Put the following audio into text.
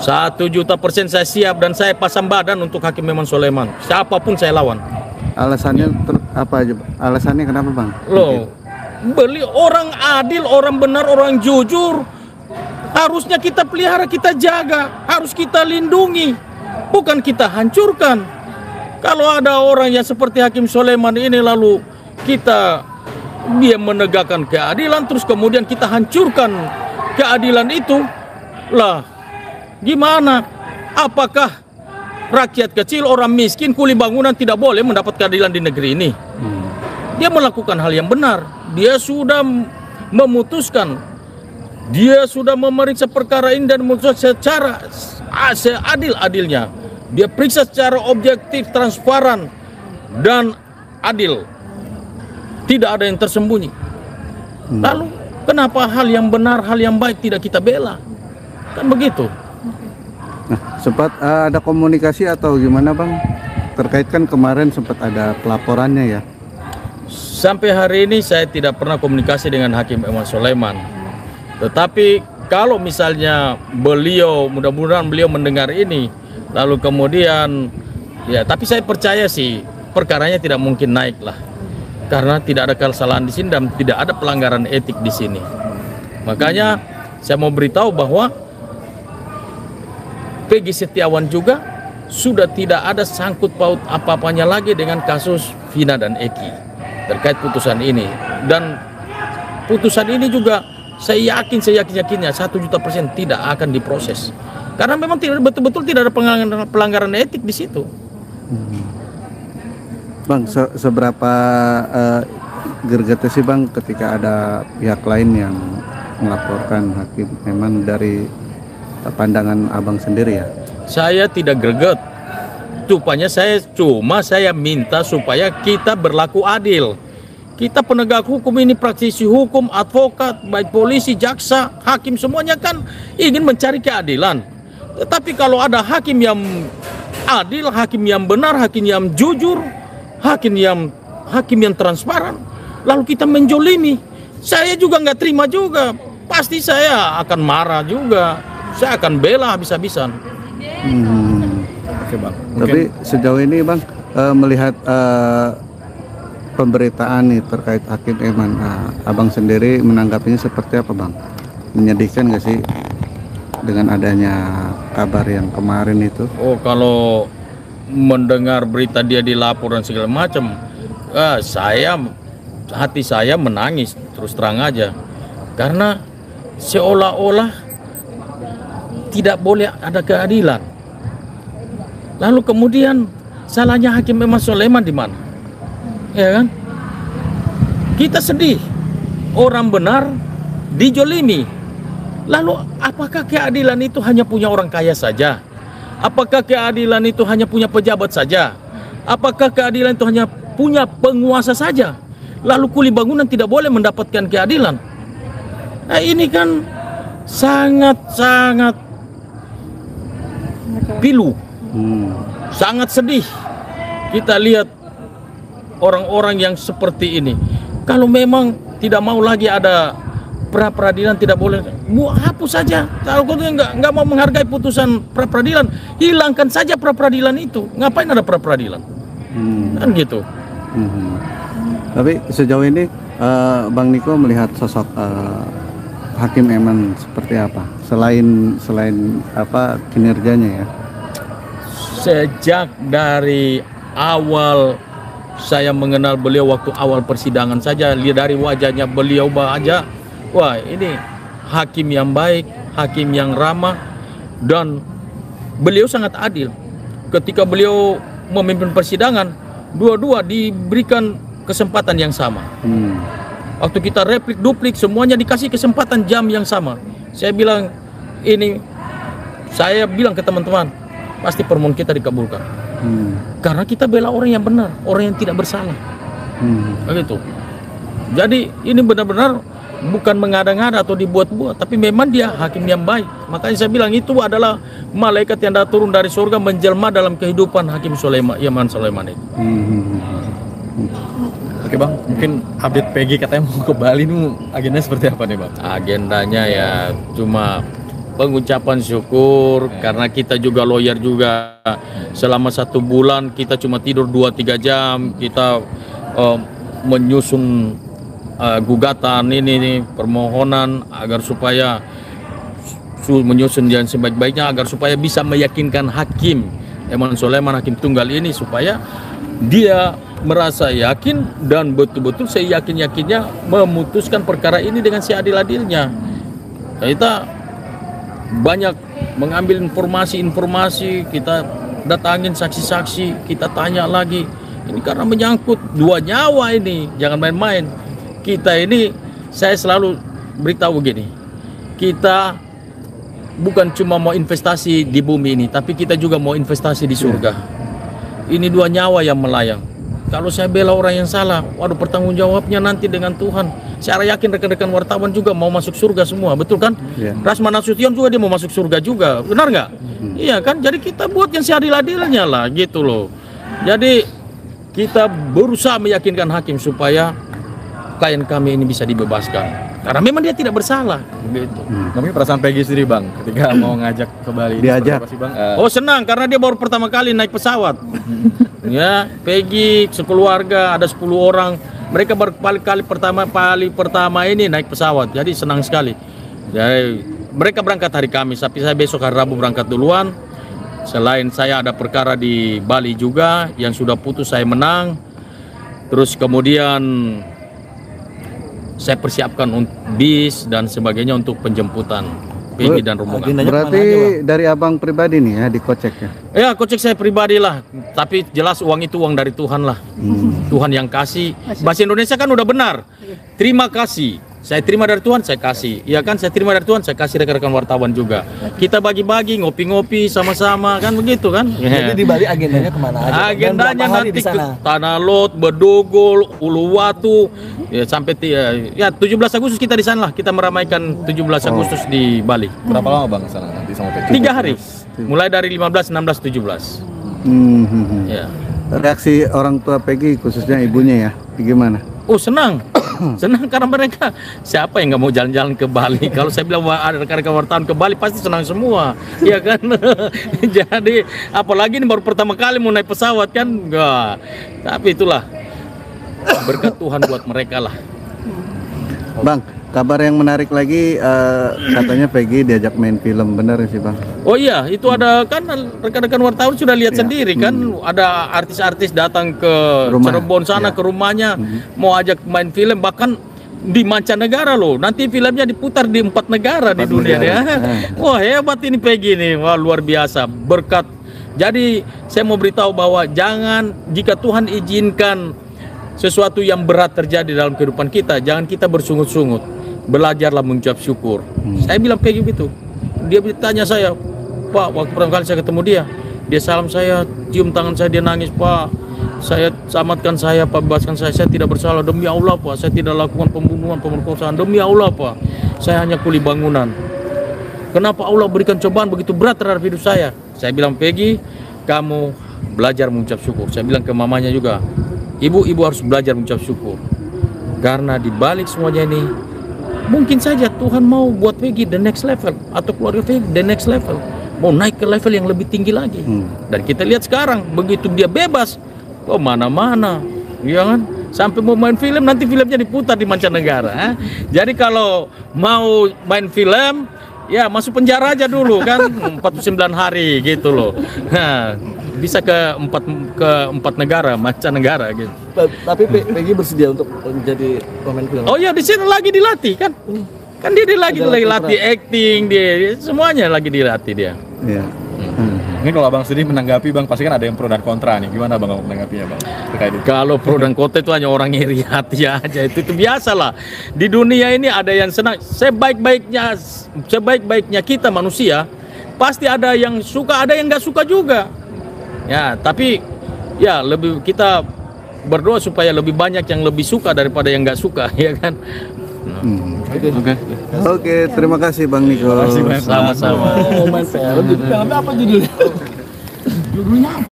1.000.000% saya siap dan saya pasang badan untuk Hakim Eman Soleman. Siapapun saya lawan. Alasannya apa aja? Alasannya kenapa Bang? Loh, beliau orang adil, orang benar, orang jujur. Harusnya kita pelihara, kita jaga, harus kita lindungi, bukan kita hancurkan. Kalau ada orang yang seperti Hakim Soleman ini lalu dia menegakkan keadilan terus kemudian kita hancurkan keadilan itu, lah gimana? Apakah rakyat kecil, orang miskin, kuli bangunan tidak boleh mendapat keadilan di negeri ini? Dia melakukan hal yang benar. Dia sudah memutuskan, dia sudah memeriksa perkara ini dan memutuskan secara seadil-adilnya. Dia periksa secara objektif, transparan, dan adil. Tidak ada yang tersembunyi. Lalu kenapa hal yang benar, hal yang baik tidak kita bela? Kan begitu. Nah, sempat ada komunikasi atau gimana Bang? Terkait kan kemarin sempat ada pelaporannya ya. Sampai hari ini saya tidak pernah komunikasi dengan Hakim Eman Soleman. Tetapi kalau misalnya beliau, mudah-mudahan beliau mendengar ini, lalu kemudian ya, tapi saya percaya sih perkaranya tidak mungkin naik lah, karena tidak ada kesalahan di sini dan tidak ada pelanggaran etik di sini. Makanya saya mau beritahu bahwa Peggy Setiawan juga sudah tidak ada sangkut paut apa-apanya lagi dengan kasus Vina dan Eki terkait putusan ini. Dan putusan ini juga saya yakinnya 1.000.000% tidak akan diproses, karena memang betul-betul tidak ada pelanggaran etik di situ. Bang, seberapa gergetnya sih Bang ketika ada pihak lain yang melaporkan Hakim Eman dari pandangan Abang sendiri ya? Saya tidak greget. Rupanya saya minta supaya kita berlaku adil. Kita penegak hukum ini, praktisi hukum, advokat, baik polisi, jaksa, hakim, semuanya kan ingin mencari keadilan. Tetapi kalau ada hakim yang adil, hakim yang benar, hakim yang jujur, hakim yang transparan, lalu kita menjolimi, saya juga nggak terima juga. Pasti saya akan marah juga. Saya akan bela habis-habisan. Oke Bang. Tapi sejauh ini Bang melihat pemberitaan nih terkait Hakim Eman, Abang sendiri menanggapinya seperti apa Bang? Menyedihkan nggak sih dengan adanya kabar yang kemarin itu? Oh, kalau mendengar berita dia dilapor dan segala macam, hati saya menangis terus terang aja, karena seolah-olah tidak boleh ada keadilan. Lalu kemudian salahnya Hakim Eman Soleman di mana? Ya kan? Kita sedih, orang benar dijolimi. Lalu apakah keadilan itu hanya punya orang kaya saja? Apakah keadilan itu hanya punya pejabat saja? Apakah keadilan itu hanya punya penguasa saja? Lalu kuli bangunan tidak boleh mendapatkan keadilan? Nah, ini kan sangat pilu, sangat sedih kita lihat orang-orang yang seperti ini. Kalau memang tidak mau lagi ada pra-peradilan, tidak boleh, hapus saja. Kalau nggak mau menghargai putusan pra-peradilan, hilangkan saja pra-peradilan itu. Ngapain ada pra-peradilan? Kan gitu. Tapi sejauh ini Bang Niko melihat sosok Hakim Eman seperti apa? Selain apa kinerjanya ya? Sejak dari awal saya mengenal beliau, waktu awal persidangan saja, lihat dari wajahnya beliau aja, wah ini hakim yang baik, hakim yang ramah, dan beliau sangat adil. Ketika beliau memimpin persidangan, dua-dua diberikan kesempatan yang sama. Waktu kita replik, duplik, semuanya dikasih kesempatan jam yang sama. Saya bilang ke teman-teman, pasti permohonan kita dikabulkan. Karena kita bela orang yang benar, orang yang tidak bersalah. Begitu. Jadi ini benar-benar bukan mengada-ngada atau dibuat-buat, tapi memang dia hakim yang baik. Makanya saya bilang itu adalah malaikat yang turun dari surga menjelma dalam kehidupan Hakim Eman Soleman itu. Oke Bang, mungkin update Peggy katanya mau ke Bali, ini agendanya seperti apa nih Bang? Agendanya ya cuma pengucapan syukur karena kita juga lawyer juga. Selama 1 bulan kita cuma tidur 2-3 jam, kita menyusun gugatan ini nih, permohonan agar supaya menyusun jalan sebaik-baiknya agar supaya bisa meyakinkan hakim Eman Soleman, hakim tunggal ini, supaya dia merasa yakin dan betul-betul saya yakin-yakinnya memutuskan perkara ini dengan seadil-adilnya. Kita banyak mengambil informasi-informasi, kita datangin saksi-saksi, kita tanya lagi. Ini karena menyangkut 2 nyawa ini, jangan main-main. Kita ini, saya selalu beritahu begini, kita bukan cuma mau investasi di bumi ini, tapi kita juga mau investasi di surga. Ini 2 nyawa yang melayang. Kalau saya bela orang yang salah, waduh, pertanggung jawabnya nanti dengan Tuhan. Saya yakin rekan-rekan wartawan juga mau masuk surga semua, betul kan? Rasman Nasution juga dia mau masuk surga juga, benar nggak? Iya kan? Jadi kita buat yang seadil-adilnya lah, gitu loh. Jadi kita berusaha meyakinkan hakim supaya klien kami ini bisa dibebaskan karena memang dia tidak bersalah, gitu. Tapi perasaan Peggy sendiri bang, ketika mau ngajak ke Bali, diajak. sih, bang? Oh senang karena dia baru pertama kali naik pesawat. Ya, Peggy sekeluarga ada 10 orang. Mereka baru kali pertama ini naik pesawat, jadi senang sekali. Jadi mereka berangkat hari Kamis, tapi saya besok hari Rabu berangkat duluan. Selain saya ada perkara di Bali juga yang sudah putus, saya menang. Terus kemudian saya persiapkan bis dan sebagainya untuk penjemputan Peggy dan rombongan. Berarti dari abang pribadi nih ya dikocek ya? Ya, kocek saya pribadi lah, tapi jelas uang itu uang dari Tuhan lah. Tuhan yang kasih. Bahasa Indonesia kan udah benar. Terima kasih. Saya terima dari Tuhan, saya kasih. Iya kan, saya terima dari Tuhan, saya kasih rekan-rekan wartawan juga. Kita bagi-bagi, ngopi-ngopi sama-sama, kan begitu kan? Jadi di Bali agendanya kemana aja? Agendanya nanti ke Tanah Lot, Bedogol, Uluwatu, ya, sampai 17 Agustus kita di sana lah. Kita meramaikan 17 Agustus di Bali. Berapa lama bang sana nanti sama Peggy? 3 hari, mulai dari 15, 16, 17. Ya. Reaksi orang tua Peggy khususnya ibunya ya, gimana? Oh senang, senang karena mereka siapa yang nggak mau jalan-jalan ke Bali? Kalau saya bilang ada rekan-rekan wartawan ke Bali pasti senang semua, ya kan? Jadi apalagi ini baru pertama kali mau naik pesawat kan, enggak. Tapi itulah berkat Tuhan buat mereka lah. Bang, kabar yang menarik lagi katanya Peggy diajak main film, benar sih bang? Oh iya, itu ada kan rekan-rekan wartawan sudah lihat sendiri kan, ada artis-artis datang ke Cirebon sana ke rumahnya mau ajak main film, bahkan di mancanegara loh. Nanti filmnya diputar di 4 negara di dunia ya. Wah hebat ini Peggy nih, wah luar biasa berkat. Jadi saya mau beritahu bahwa jangan, jika Tuhan izinkan sesuatu yang berat terjadi dalam kehidupan kita, jangan kita bersungut-sungut. Belajarlah mengucap syukur. Saya bilang Peggy begitu. Dia bertanya saya, Pak, waktu pertama kali saya ketemu dia salam saya, cium tangan saya, dia nangis, Pak, saya selamatkan saya, Pak, bebaskan saya tidak bersalah, demi Allah Pak, saya tidak lakukan pembunuhan, pemerkosaan, demi Allah Pak, saya hanya kuli bangunan. Kenapa Allah berikan cobaan begitu berat terhadap hidup saya? Saya bilang, Peggy, kamu belajar mengucap syukur. Saya bilang ke mamanya juga, Ibu harus belajar mengucap syukur. Karena di balik semuanya ini, mungkin saja Tuhan mau buat Peggy the next level, atau keluarga Peggy the next level, mau naik ke level yang lebih tinggi lagi. Dan kita lihat sekarang, begitu dia bebas, oh mana-mana, ya kan? Sampai mau main film, nanti filmnya diputar di mancanegara. Jadi kalau mau main film, ya masuk penjara aja dulu kan, 49 hari gitu loh. Nah, bisa ke empat negara, mancanegara gitu. Tapi Peggy bersedia untuk menjadi pemain film? Oh ya, di sini lagi dilatih kan? Kan dia lagi latih acting, dia semuanya lagi dilatih dia. Iya. Ini kalau abang sendiri menanggapi bang, pasti kan ada yang pro dan kontra nih. Gimana bang menanggapinya bang? Terkait itu. Kalau pro dan kontra itu hanya orang iri hati aja, itu biasa lah. Di dunia ini ada yang senang, sebaik-baiknya kita manusia, pasti ada yang suka, ada yang nggak suka juga. Ya, tapi ya lebih kita berdoa supaya lebih banyak yang lebih suka daripada yang nggak suka, ya kan? Oke, terima kasih Bang Niko. Sama-sama. Main film apa judulnya?